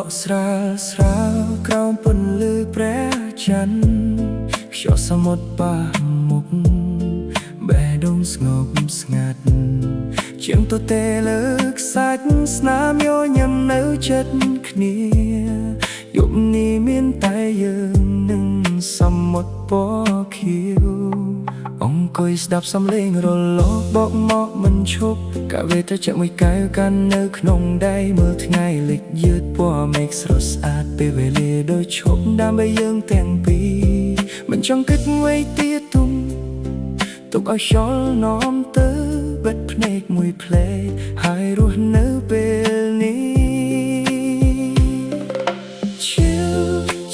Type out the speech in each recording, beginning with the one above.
កស្រាលស្រាលក្រោមពន្លឺព្រះច័ន្ទខ្យល់សមុទ្រប៉ះមុខបេះដូងស្ងប់ស្ងាត់ជាងទទេលើខ្សាច់ស្នាមញញឹមនៅចិត្តគ្នាយប់នេះមានតែយើងនឹងសមុទ្រពណ៌ខៀវអង្គុយស្ដាប់សំឡេងរលកបកមកមិនឈប់កាវេត្រជាក់មួយកែវកាន់នៅក្នុងដៃមើលថ្ងៃលិចយឺតពណ៌មេឃស្រស់ស្អាតពេលវេលាដូចឈប់ដើម្បីយើងទាំងពីរមិនចង់គិតអ្វីទៀតទុកឲ្យខ្យល់នាំទៅបិទភ្នែកមួយភ្លេចហើយរស់នៅពេលនេះ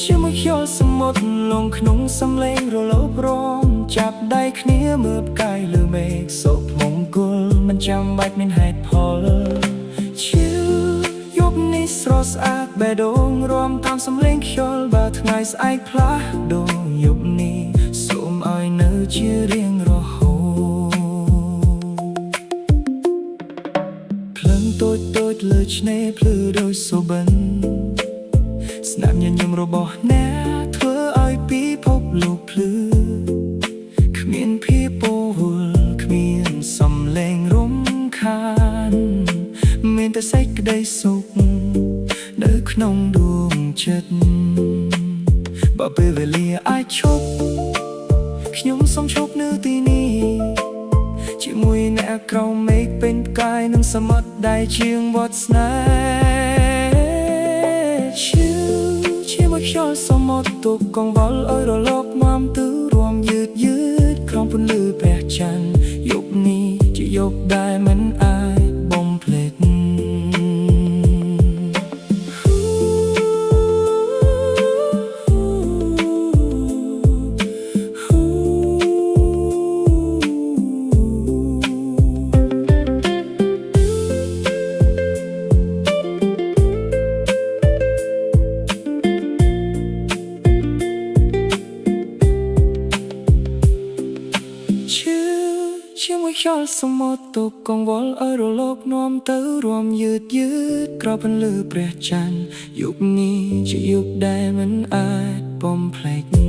ជាមួយខ្យល់សមុទ្រលងក្នុងសំឡេងរលករំចាប់ដៃគ្នាមើលផ្កាយលើមេឃសុភមង្គលមិនចាំបាច់មានហេតុផលយប់នេះស្រស់ស្អាតបេះដូងរួមតាមសំឡេងខ្យល់បើថ្ងៃស្អែកផ្លាស់ដូរយប់នេះសូមឲ្យនៅជារៀងរហូតភ្លើងតូចលើឆ្នេរភ្លឺដូចសូបិនស្នាមញញឹមរបស់អ្នកធ្វើឲ្យពិភពលោកភ្លឺគ្មានភាពពោវល់គ្មានសំឡេងរំខានមានតែសេចក្តីសុខនៅក្នុងដួងចិត្តបើពេលវេលាអាចឈប់ខ្ញុំសូមឈប់នៅទីនេះជាមួយអ្នកក្រោមមេឃពេញផ្កាយនឹងសមុទ្រដែលជាងវត្តស្នេហ៍ជាមួយខ្យល់សមុទ្រទុកកង្វល់ឲ្យរលកនាំទៅរួមយឺតក្រោមពន្លឺព្រះច័ន្ទយប់នេះជាយប់ដែលមិនអាចបំភ្លេចជាមួយខ្យល់សមុទ្រទុកកង្វល់ឲ្យរលកនាំទៅរួមយឺតក្រោមពន្លឺព្រះច័ន្ទយប់នេះជាយប់ដែលមិនអាចបំភ្លេច